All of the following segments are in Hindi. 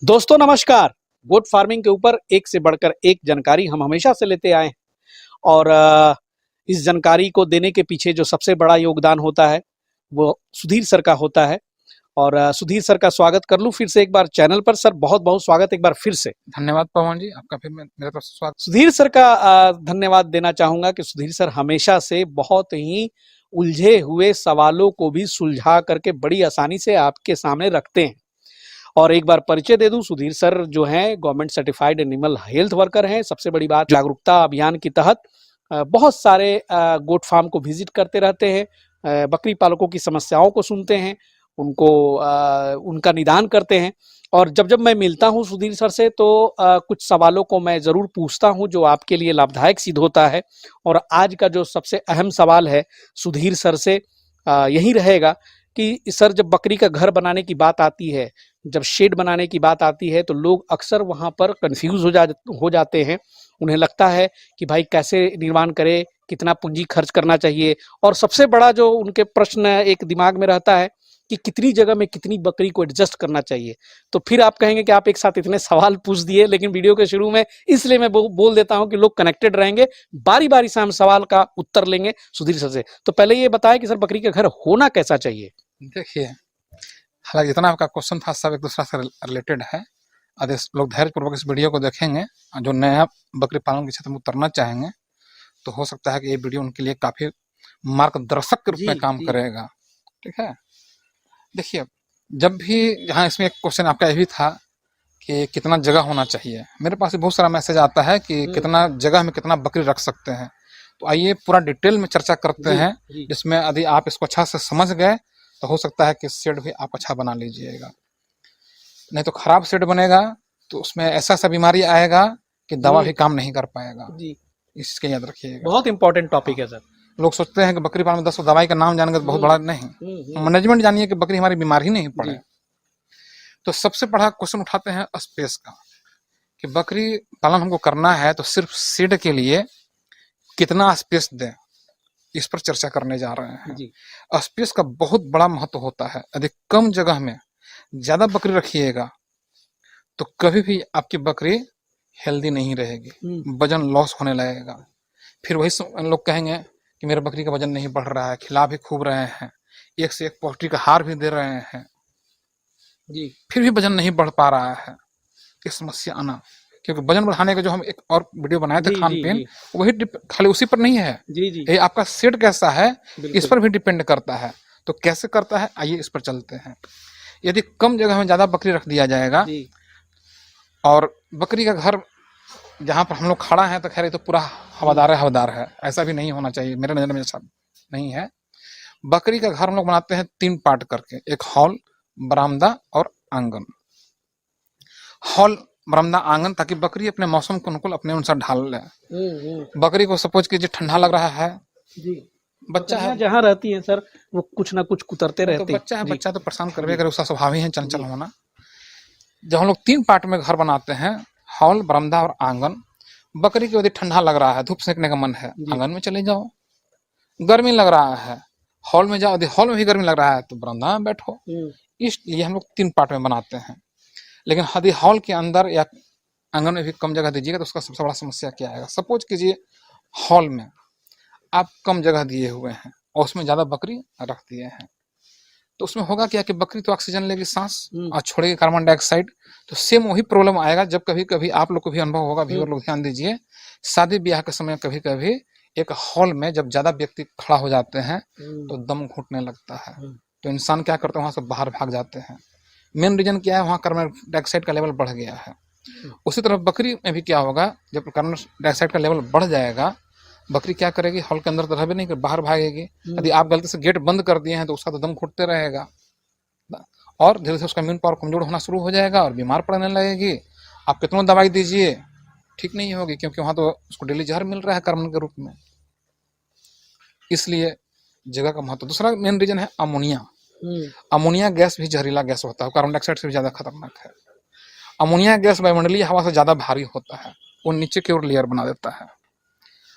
दोस्तों नमस्कार। गोट फार्मिंग के ऊपर एक से बढ़कर एक जानकारी हम हमेशा से लेते आए हैं और इस जानकारी को देने के पीछे जो सबसे बड़ा योगदान होता है वो सुधीर सर का होता है। और सुधीर सर का स्वागत कर लूं फिर से एक बार चैनल पर। सर बहुत बहुत स्वागत एक बार फिर से। धन्यवाद पवन जी, आपका फिर मेरे तरफ से स्वागत। सुधीर सर का धन्यवाद देना चाहूंगा कि सुधीर सर हमेशा से बहुत ही उलझे हुए सवालों को भी सुलझा करके बड़ी आसानी से आपके सामने रखते हैं। और एक बार परिचय दे दूं, सुधीर सर जो हैं government certified animal health worker हैं। सबसे बड़ी बात, जागरूकता अभियान के तहत बहुत सारे गोट फार्म को विजिट करते रहते हैं, बकरी पालकों की समस्याओं को सुनते हैं, उनको उनका निदान करते हैं। और जब जब मैं मिलता हूं सुधीर सर से तो कुछ सवालों को मैं जरूर पूछता हूं जो आपके लिए लाभदायक सिद्ध होता है। और आज का जो सबसे अहम सवाल है सुधीर सर से यही रहेगा कि सर जब बकरी का घर बनाने की बात आती है, जब शेड बनाने की बात आती है तो लोग अक्सर वहां पर कंफ्यूज हो जाते हैं। उन्हें लगता है कि भाई कैसे निर्माण करें, कितना पूंजी खर्च करना चाहिए, और सबसे बड़ा जो उनके प्रश्न एक दिमाग में रहता है कि कितनी जगह में कितनी बकरी को एडजस्ट करना चाहिए। तो फिर आप कहेंगे कि आप एक साथ इतने सवाल पूछ दिए, लेकिन वीडियो के शुरू में इसलिए मैं बोल देता हूं कि लोग कनेक्टेड रहेंगे, बारी बारी से हम सवाल का उत्तर लेंगे सुधीर सर से। तो पहले ये बताएं कि सर बकरी का घर होना कैसा चाहिए। देखिए, हालांकि जितना आपका क्वेश्चन था सब एक दूसरा से रिलेटेड है। यदि लोग धैर्यपूर्वक इस वीडियो को देखेंगे और जो नया बकरी पालन के क्षेत्र में उतरना चाहेंगे तो हो सकता है कि ये वीडियो उनके लिए काफी मार्गदर्शक के रूप में काम करेगा। ठीक है, देखिए, जब भी यहाँ इसमें एक क्वेश्चन आपका ये भी था कि कितना जगह होना चाहिए, मेरे पास बहुत सारा मैसेज आता है कि कितना जगह में कितना बकरी रख सकते हैं। तो आइए पूरा डिटेल में चर्चा करते हैं, जिसमें यदि आप इसको अच्छा से समझ गए तो हो सकता है कि शेड भी आप अच्छा बना लीजिएगा। नहीं तो खराब शेड बनेगा तो उसमें ऐसा सा बीमारी आएगा कि दवा भी काम नहीं कर पाएगा। इसके याद रखिएगा, बहुत इंपॉर्टेंट टॉपिक है सर। लोग सोचते हैं कि बकरी पालन में 10 दवाई का नाम जानेंगे तो बहुत बड़ा नहीं, मैनेजमेंट जानिए कि बकरी हमारी बीमार ही नहीं पड़े। तो सबसे बड़ा क्वेश्चन उठाते हैं स्पेस का, कि बकरी पालन हमको करना है तो सिर्फ शेड के लिए कितना स्पेस दें, इस पर चर्चा करने जा रहे हैं। स्पेस का बहुत बड़ा महत्व होता है। यदि कम जगह में ज्यादा बकरी रखिएगा तो कभी भी आपकी बकरी हेल्दी नहीं रहेगी, वजन लॉस होने लगेगा। फिर वही लोग कहेंगे कि मेरे बकरी का वजन नहीं बढ़ रहा है, खिला भी खूब रहे हैं, एक से एक पौष्टिक आहार भी दे रहे हैं फिर भी वजन नहीं बढ़ पा रहा है। ये समस्या आना, क्योंकि वजन बढ़ाने का जो हम एक और वीडियो बनाए थे खान पीन, वही खाली उसी पर नहीं है। ये आपका सेट कैसा है इस पर भी डिपेंड करता है। तो कैसे करता है, आइए इस पर चलते हैं। यदि कम जगह में ज्यादा बकरी रख दिया जाएगा और बकरी का घर जहां पर हम लोग खड़ा है तो खैर ये तो पूरा हवादार है, ऐसा भी नहीं होना चाहिए, मेरे नजर में ऐसा नहीं है। बकरी का घर हम लोग बनाते हैं 3 पार्ट करके, एक हॉल, बरामदा और आंगन। हॉल, बरामदा, आंगन, ताकि बकरी अपने मौसम के अनुकूल अपने अनुसार ढाल ले। बकरी को सपोज कीजिए ठंडा लग रहा है, बच्चा है जहाँ रहती है सर वो कुछ ना कुछ कुतरते रहते हैं। बच्चा है, बच्चा तो परेशान करवे करे, उसका स्वभाव ही है चंचल होना। जब हम लोग 3 पार्ट में घर बनाते हैं, हॉल, बरामदा और आंगन, बकरी को यदि ठंडा लग रहा है, धूप सेकने का मन है, आंगन में चले जाओ। गर्मी लग रहा है, हॉल में जाओ। यदि हॉल में भी गर्मी लग रहा है तो बरामदा में बैठो। इसलिए हम लोग 3 पार्ट में बनाते हैं। लेकिन यदि हॉल के अंदर या आंगन में भी कम जगह दीजिएगा तो उसका सबसे बड़ा समस्या क्या आएगा। सपोज कीजिए हॉल में आप कम जगह दिए हुए हैं और उसमें ज्यादा बकरी रख दिए हैं, तो उसमें होगा क्या कि बकरी तो ऑक्सीजन लेगी सांस और छोड़ेगी कार्बन डाइऑक्साइड। तो सेम वही प्रॉब्लम आएगा। जब कभी कभी आप लोग को भी अनुभव होगा, व्यूअर लोग ध्यान दीजिए, शादी ब्याह के समय कभी कभी एक हॉल में जब ज्यादा व्यक्ति खड़ा हो जाते हैं तो दम घुटने लगता है, तो इंसान क्या करते हैं, वहां से बाहर भाग जाते हैं। मेन रीजन क्या है, वहाँ कार्बन डाइऑक्साइड का लेवल बढ़ गया है। उसी तरह बकरी में भी क्या होगा, जब कार्बन डाइऑक्साइड का लेवल बढ़ जाएगा, बकरी क्या करेगी, हॉल के अंदर तो रहबे नहीं कर, बाहर भागेगी। यदि आप गलती से गेट बंद कर दिए हैं तो उसका तो दम घुटते रहेगा और धीरे धीरे उसका इम्यून पावर कमजोर होना शुरू हो जाएगा और बीमार पड़ने लगेगी। आप कितना दवाई दीजिए ठीक नहीं होगी, क्योंकि वहां तो उसको डेली जहर मिल रहा है कार्बन के रूप में। इसलिए जगह का महत्व। दूसरा मेन रीजन है अमोनिया। अमोनिया गैस भी जहरीला गैस होता है, कार्बन डाइऑक्साइड से भी ज्यादा खतरनाक है। अमोनिया गैस वायुमंडलीय हवा से ज्यादा भारी होता है, वो नीचे की ओर लेयर बना देता है।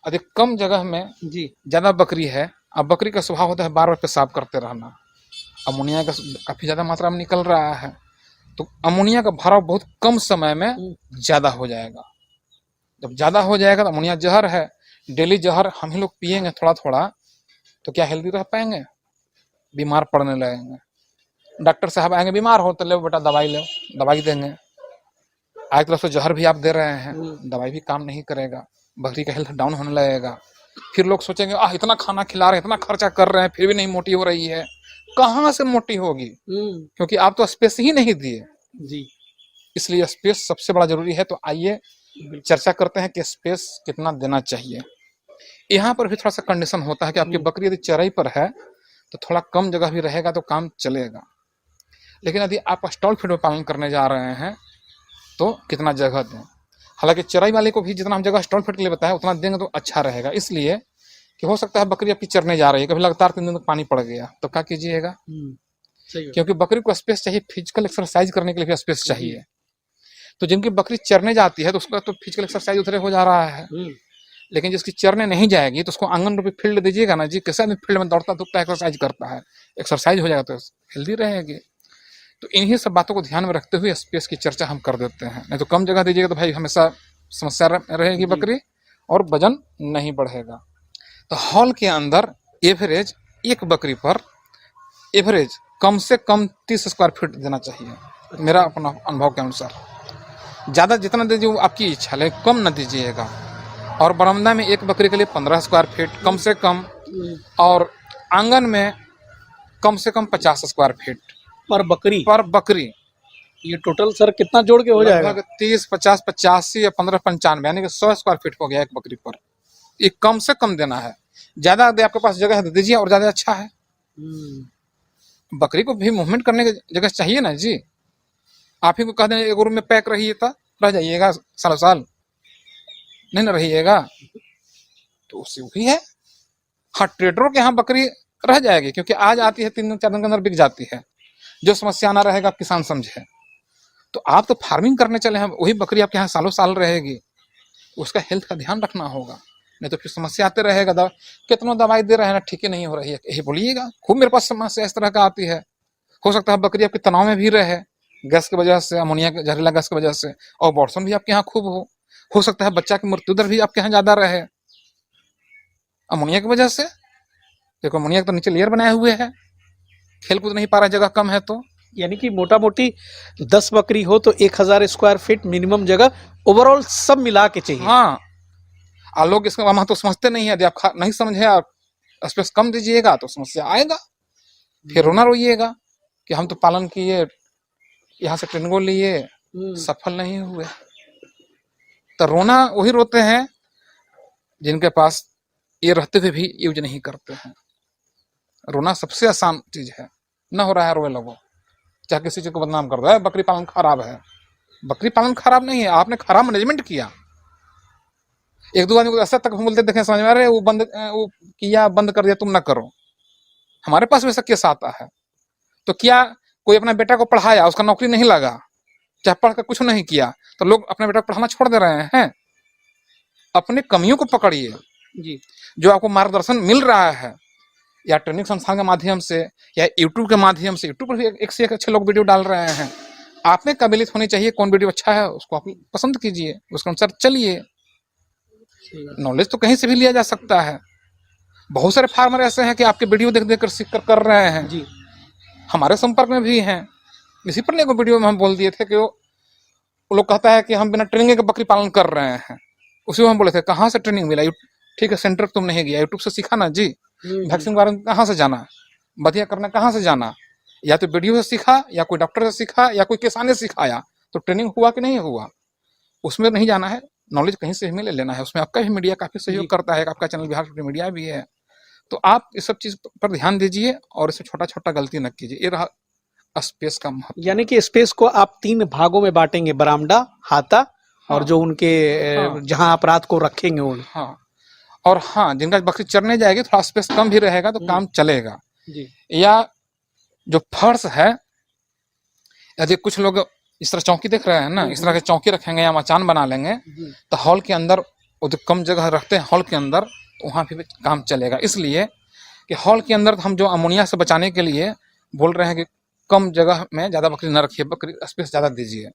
यदि कम जगह में ज्यादा बकरी है, अब बकरी का स्वभाव होता है बार बार पेशाब करते रहना, अमोनिया का काफी ज्यादा मात्रा में निकल रहा है, तो अमोनिया का भराव बहुत कम समय में ज्यादा हो जाएगा। जब ज्यादा हो जाएगा तो अमोनिया जहर है, डेली जहर हम ही लोग पिएंगे थोड़ा थोड़ा, तो क्या हेल्दी रह पाएंगे? बीमार पड़ने लगेंगे। डॉक्टर साहब आएंगे, बीमार हो तो लो बेटा दवाई लो, दवाई देंगे। एक तरफ से जहर भी आप दे रहे हैं, दवाई भी काम नहीं करेगा, बकरी का हेल्थ डाउन होने लगेगा। फिर लोग सोचेंगे इतना खाना खिला रहे हैं, इतना खर्चा कर रहे हैं, फिर भी नहीं मोटी हो रही है। कहाँ से मोटी होगी? क्योंकि आप तो स्पेस ही नहीं दिए जी। इसलिए स्पेस सबसे बड़ा जरूरी है। तो आइए चर्चा करते हैं कि स्पेस कितना देना चाहिए। यहाँ पर भी थोड़ा सा कंडीशन होता है कि आपकी बकरी यदि चराई पर है तो थोड़ा कम जगह भी रहेगा तो काम चलेगा, लेकिन यदि आप स्टॉल फीड में पालन करने जा रहे हैं तो कितना जगह दें। हालांकि चराई वाले को भी जितना हम जगह स्टॉल फीड के लिए बताया उतना देंगे तो अच्छा रहेगा, इसलिए कि हो सकता है बकरी आपकी चरने जा रही है, कभी लगातार 3 दिन तक पानी पड़ गया तो क्या कीजिएगा? क्योंकि बकरी को स्पेस चाहिए, फिजिकल एक्सरसाइज करने के लिए भी स्पेस चाहिए। तो जिनकी बकरी चरने जाती है तो उसका तो फिजिकल एक्सरसाइज उधर हो जा रहा है, लेकिन जिसकी चरने नहीं जाएगी तो उसको आंगन रूपी फील्ड दीजिएगा ना जी। कैसे आदमी फील्ड में दौड़ता धूपता एक्सरसाइज करता है, एक्सरसाइज हो जाएगा तो हेल्दी रहेगी। तो इन्हीं सब बातों को ध्यान में रखते हुए स्पेस की चर्चा हम कर देते हैं। नहीं तो कम जगह दीजिएगा तो भाई हमेशा समस्या रहेगी बकरी और वजन नहीं बढ़ेगा। तो हॉल के अंदर एवरेज एक बकरी पर एवरेज कम से कम 30 स्क्वायर फीट देना चाहिए, मेरा अपना अनुभव के अनुसार। ज़्यादा जितना दीजिए वो आपकी इच्छा, लेकिन कम न दीजिएगा। और बरामदा में एक बकरी के लिए 15 स्क्वायर फीट कम से कम, और आंगन में कम से कम 50 स्क्वायर फीट पर बकरी। ये टोटल सर कितना जोड़ के हो जाएगा? 30, 50, 85 या 15, 95 यानी कि 100 स्क्वायर फीट हो गया एक बकरी पर। ये कम से कम देना है। ज्यादा आपके पास जगह है तो दीजिए, और ज्यादा अच्छा है। बकरी को भी मूवमेंट करने की जगह चाहिए ना जी। आप ही को कह दें एक रूम में पैक रहिए तो रह जाइएगा सालों साल, नहीं ना रहिएगा, तो उससे वही है। हाँ, ट्रेडरों के यहाँ बकरी रह जाएगी क्योंकि आज आती है 3 दिन 4 दिन के अंदर बिक जाती है। जो समस्या आना रहेगा किसान समझे। तो आप तो फार्मिंग करने चले हैं, वही बकरी आपके यहाँ सालों साल रहेगी, उसका हेल्थ का ध्यान रखना होगा, नहीं तो फिर समस्या आते रहेगा। कितना दवाई दे रहे हैं ना, ठीक है नहीं हो रही है, यही बोलिएगा। खूब मेरे पास समस्या इस तरह का आती है। हो सकता है बकरी आपके तनाव में भी रहे, गैस की वजह से, अमोनिया जहरीला गैस की वजह से, और अबॉर्शन भी आपके यहाँ खूब हो सकता है बच्चा की मृत्यु दर भी आपके यहाँ ज्यादा रहे अमोनिया की वजह से। देखो अमोनिया तो नीचे लेयर बनाए हुए है, खेल कूद नहीं पा रहा, जगह कम है। तो यानी कि मोटा मोटी 10 बकरी हो तो 1000 स्क्वायर फीट मिनिमम जगह ओवरऑल सब मिला के चाहिए। हाँ, और लोग इसका वहां तो समझते नहीं है। यदि आप नहीं समझे, आप स्पेस कम दीजिएगा तो समस्या आएगा, फिर रोना रोइएगा कि हम तो पालन किए, यहाँ से ट्रेनिंगो लिए, सफल नहीं हुए। तो रोना वही रोते हैं जिनके पास ये रहते हुए भी यूज नहीं करते हैं। रोना सबसे आसान चीज है, न हो रहा है रोए लगो, चाहे किसी चीज को बदनाम कर रहा है, बकरी पालन खराब है। बकरी पालन खराब नहीं है, आपने खराब मैनेजमेंट किया। एक दो आदमी को ऐसा तक बोलते देखे, समझ में आ रहे, वो किया, बंद कर दिया, तुम ना करो। हमारे पास वैसा केस आता है। तो क्या कोई अपना बेटा को पढ़ाया, उसका नौकरी नहीं लगा, चाहे पढ़कर कुछ नहीं किया, तो लोग अपने बेटा को पढ़ाना छोड़ दे रहे हैं। अपने कमियों को पकड़िए जी। जो आपको मार्गदर्शन मिल रहा है या ट्रेनिंग संस्थान के माध्यम से या यूट्यूब के माध्यम से, यूट्यूब पर भी एक से एक अच्छे लोग वीडियो डाल रहे हैं। आप में काबिलियत होनी चाहिए, कौन वीडियो अच्छा है उसको आप पसंद कीजिए, उसके अनुसार चलिए। नॉलेज तो कहीं से भी लिया जा सकता है। बहुत सारे फार्मर ऐसे हैं कि आपके वीडियो देख देख कर सीख कर रहे हैं जी। हमारे संपर्क में भी हैं। इसी पर एक वीडियो में हम बोल दिए थे कि वो लोग कहता है कि हम बिना ट्रेनिंग के बकरी पालन कर रहे हैं। उसी में हम बोले थे कहाँ से ट्रेनिंग मिला? ठीक है, सेंटर तुम नहीं गया, यूट्यूब से सीखा ना जी। वैक्सीन के बारे में कहाँ से जाना, बधिया करना कहाँ से जाना? या तो वीडियो से सीखा, या कोई डॉक्टर से सीखा, या कोई किसान ने सिखाया। तो ट्रेनिंग हुआ कि नहीं हुआ, उसमें नहीं जाना है। नॉलेज कहीं से हमें ले लेना है। उसमें आपका भी मीडिया काफी सहयोग करता है, आपका चैनल बिहार मीडिया भी है। तो आप इस सब चीज पर ध्यान दीजिए और इसे छोटा छोटा गलती न कीजिए। ये रहा स्पेस का महत्व। यानी कि स्पेस को आप 3 भागों में बांटेंगे, बरामदा, हाता, हाँ, और जो उनके जहां आप रात को रखेंगे वो। हाँ, और हाँ, जिनका बकरी चरने जाएगी थोड़ा स्पेस कम भी रहेगा तो काम चलेगा जी। या जो फर्श है, यदि कुछ लोग इस तरह चौकी देख रहे हैं ना, इस तरह के चौकी रखेंगे या मचान बना लेंगे तो हॉल के अंदर वो जो कम जगह रखते हैं हॉल के अंदर, तो वहाँ भी काम चलेगा। इसलिए कि हॉल के अंदर हम जो अमोनिया से बचाने के लिए बोल रहे हैं कि कम जगह में ज्यादा बकरी न रखिए, बकरी स्पेस ज्यादा दीजिए,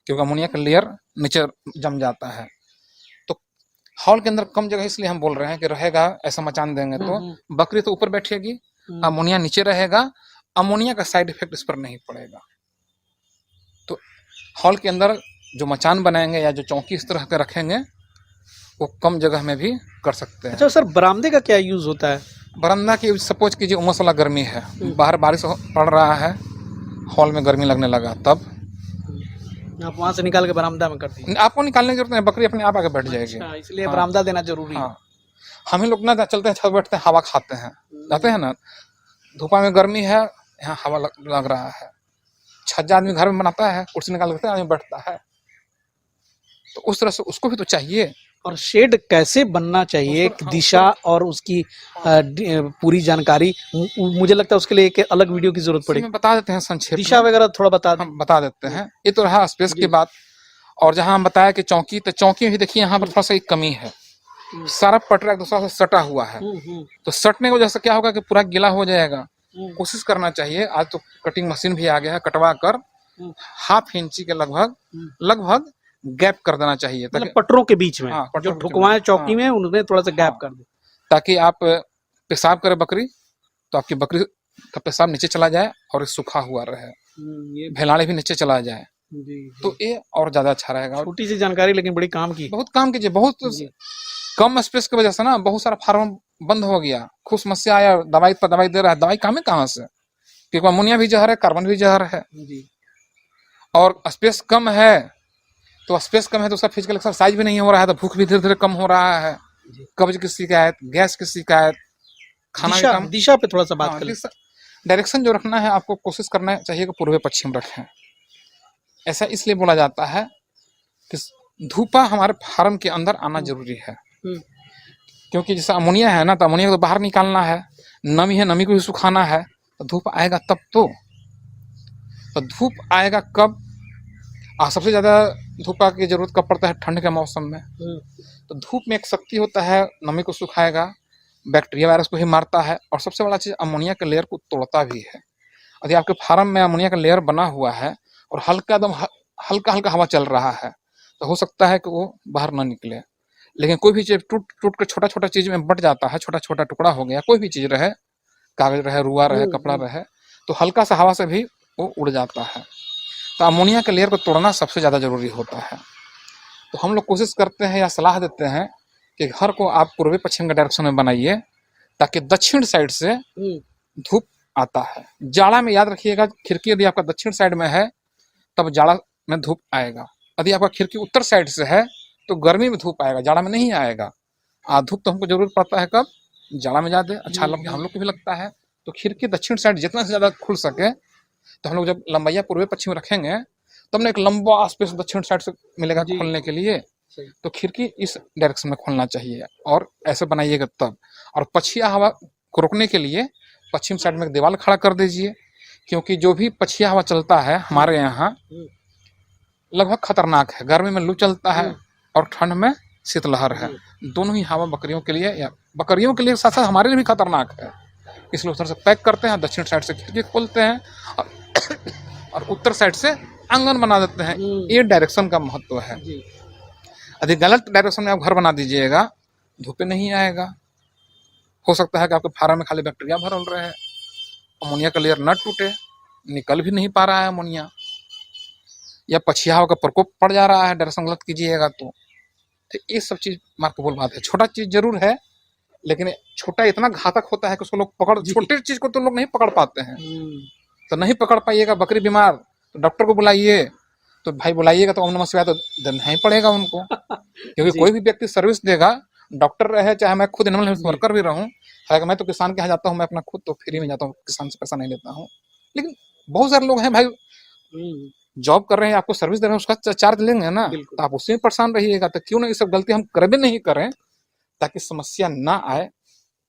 क्योंकि अमोनिया का लेयर नीचे जम जाता है। तो हॉल के अंदर कम जगह इसलिए हम बोल रहे हैं कि रहेगा, ऐसा मचान देंगे तो बकरी तो ऊपर बैठेगी, अमोनिया नीचे रहेगा, अमोनिया का साइड इफेक्ट इस पर नहीं पड़ेगा। तो हॉल के अंदर जो मचान बनाएंगे या जो चौकी इस तरह के रखेंगे वो कम जगह में भी कर सकते हैं। अच्छा सर, बरामदे का क्या यूज होता है? बरामदा की सपोज कीजिए उमस वाला गर्मी है, बाहर बारिश पड़ रहा है, हॉल में गर्मी लगने लगा, तब आप वहां से निकाल के बरामदा में कर दीजिए। आपको निकालने की जरूरत नहीं, बकरी अपने आप आके बैठ जाएगी। अच्छा, इसलिए बरामदा देना जरूरी है। हाँ, हम ही लोग ना चलते हैं, छत बैठते हैं, हवा खाते हैं, जाते हैं ना, धूपा में गर्मी है, यहाँ हवा लग रहा है, छज्जा आदमी घर में बनाता है, कुर्सी निकाल के आदमी बैठता है, तो उस तरह से उसको भी तो चाहिए। और शेड कैसे बनना चाहिए, एक दिशा और उसकी पूरी जानकारी मुझे लगता है उसके लिए एक अलग वीडियो की जरूरत पड़ेगी। बता देते हैं संक्षेप दिशा वगैरह थोड़ा बता दें। हम बता देते हैं। ये तो रहा स्पेस की बात। और जहां हम बताया कि चौकी, तो चौकी भी देखिए यहाँ पर थोड़ा सा एक कमी है, सारा पटरा एक दूसरा से सटा हुआ है, तो सटने की वजह से क्या होगा कि पूरा गीला हो जाएगा। कोशिश करना चाहिए, आज तो कटिंग मशीन भी आ गया है, कटवा कर 1/2 इंची के लगभग गैप कर देना चाहिए, मतलब पटरों के बीच में। हाँ, जो ठुकवाएं चौकी में उनमें थोड़ा सा गैप कर दे, ताकि आप पेशाब करे बकरी तो आपकी बकरी का पेशाब नीचे चला जाए और ये सूखा हुआ रहे, भेलाड़े भी नीचे चला जाए, तो ये और ज्यादा अच्छा रहेगा। छोटी सी जानकारी लेकिन बड़ी काम की, बहुत काम कीजिए। बहुत कम स्पेस की वजह से ना बहुत सारा फार्म बंद हो गया, खूब समस्या आया, दवाई पर दवाई दे रहा है, दवाई काम है कहाँ से, क्योंकि अमोनिया भी जहर है, कार्बन भी जहर है, और स्पेस कम है, तो स्पेस कम है तो उसका फिजिकल एक्सरसाइज भी नहीं हो रहा है, तो भूख भी धीरे धीरे कम हो रहा है, कब्ज की शिकायत, गैस की शिकायत, खाना भी कम। दिशा पे थोड़ा सा बात करें। डायरेक्शन जो रखना है आपको, कोशिश करना चाहिए कि पूर्व पश्चिम रखें। ऐसा इसलिए बोला जाता है कि धूपा हमारे फार्म के अंदर आना जरूरी है, क्योंकि जैसे अमोनिया है ना, तो अमोनिया को बाहर निकालना है, नमी है, नमी को भी सुखाना है, तो धूप आएगा तब तो धूप आएगा कब? सबसे ज्यादा धूपा की जरूरत कब पड़ता है? ठंड के मौसम में। तो धूप में एक शक्ति होता है, नमी को सुखाएगा, बैक्टीरिया वायरस को ही मारता है, और सबसे बड़ा चीज अमोनिया के लेयर को तोड़ता भी है। यदि आपके फार्म में अमोनिया का लेयर बना हुआ है और हल्का हल्का हवा चल रहा है, तो हो सकता है कि वो बाहर ना निकले। लेकिन कोई भी चीज टूट कर छोटा छोटा चीज में बट जाता है, छोटा छोटा टुकड़ा हो गया, कोई भी चीज रहे, कागज रहे, रुआ रहे, कपड़ा रहे, तो हल्का सा हवा से भी वो उड़ जाता है। तो अमोनिया के लेयर को तोड़ना सबसे ज्यादा जरूरी होता है। तो हम लोग कोशिश करते हैं या सलाह देते हैं कि घर को आप पूर्वी पश्चिम के डायरेक्शन में बनाइए, ताकि दक्षिण साइड से धूप आता है। जाड़ा में याद रखिएगा, खिड़की यदि आपका दक्षिण साइड में है तब जाड़ा में धूप आएगा, यदि आपका खिड़की उत्तर साइड से है तो गर्मी में धूप आएगा, जाड़ा में नहीं आएगा। धूप तो हमको जरूरत पड़ता है कब? जाड़ा में ज्यादा अच्छा हम लोग को भी लगता है। तो खिड़की दक्षिण साइड जितना से ज्यादा खुल सके, तो हम लोग जब लंबाइया पूर्वी पश्चिम रखेंगे तो हमने एक लंबा स्पेस दक्षिण साइड से मिलेगा खोलने के लिए, तो खिड़की इस डायरेक्शन में खोलना चाहिए, और ऐसे बनाइएगा तब। और पछिया हवा को रोकने के लिए पश्चिम साइड में एक दीवार खड़ा कर दीजिए, क्योंकि जो भी पछिया हवा चलता है हमारे यहाँ लगभग खतरनाक है। गर्मी में लू चलता है और ठंड में शीतलहर है। दोनों ही हवा बकरियों के लिए, या बकरियों के लिए साथ साथ हमारे लिए भी खतरनाक है। इसलिए उधर से पैक करते हैं, दक्षिण साइड से खिड़की खोलते हैं और उत्तर साइड से आंगन बना देते हैं। ये डायरेक्शन का महत्व है। यदि गलत डायरेक्शन में आप घर बना दीजिएगा, धूपे नहीं आएगा। हो सकता है कि आपके फार्म में खाली बैक्टीरिया भरल रहे, अमोनिया का लेयर न टूटे, निकल भी नहीं पा रहा है अमोनिया, या पछिया हवा का प्रकोप पड़ जा रहा है, डायरेक्शन गलत कीजिएगा तो ये सब चीज महत्वपूर्ण बात है। छोटा चीज जरूर है, लेकिन छोटा इतना घातक होता है कि उसको लोग छोटे चीज को तो लोग नहीं पकड़ पाते हैं। तो नहीं पकड़ पाइएगा, बकरी बीमार, तो डॉक्टर को बुलाइए, तो भाई बुलाइएगा तो ओम नमः शिवाय तो देना ही पड़ेगा उनको, क्योंकि कोई भी व्यक्ति सर्विस देगा, डॉक्टर रहे चाहे मैं खुद एनिमल हेल्थ वर्कर भी रहूं, हालांकि मैं तो किसान के यहाँ जाता हूँ, मैं अपना खुद तो फ्री में जाता हूँ, किसान से पैसा नहीं लेता हूँ। लेकिन बहुत सारे लोग हैं भाई जॉब कर रहे हैं, आपको सर्विस दे रहे हैं, उसका चार्ज लेंगे ना, तो आप उससे परेशान रहिएगा। तो क्यों ना ये सब गलती हम कभी नहीं करें, ताकि समस्या ना आए,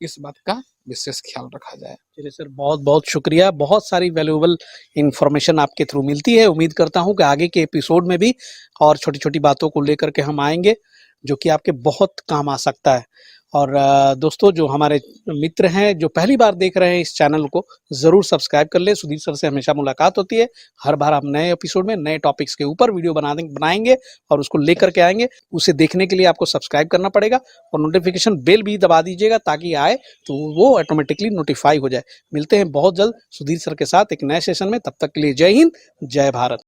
इस बात का विशेष ख्याल रखा जाए। चलिए सर, बहुत बहुत शुक्रिया। बहुत सारी वैल्यूएबल इंफॉर्मेशन आपके थ्रू मिलती है। उम्मीद करता हूं कि आगे के एपिसोड में भी और छोटी छोटी बातों को लेकर के हम आएंगे, जो कि आपके बहुत काम आ सकता है। और दोस्तों जो हमारे मित्र हैं जो पहली बार देख रहे हैं इस चैनल को ज़रूर सब्सक्राइब कर ले। सुधीर सर से हमेशा मुलाकात होती है, हर बार हम नए एपिसोड में नए टॉपिक्स के ऊपर वीडियो बनाएंगे और उसको लेकर के आएंगे। उसे देखने के लिए आपको सब्सक्राइब करना पड़ेगा और नोटिफिकेशन बेल भी दबा दीजिएगा ताकि आए तो वो ऑटोमेटिकली नोटिफाई हो जाए। मिलते हैं बहुत जल्द सुधीर सर के साथ एक नए सेशन में, तब तक के लिए जय हिंद, जय भारत।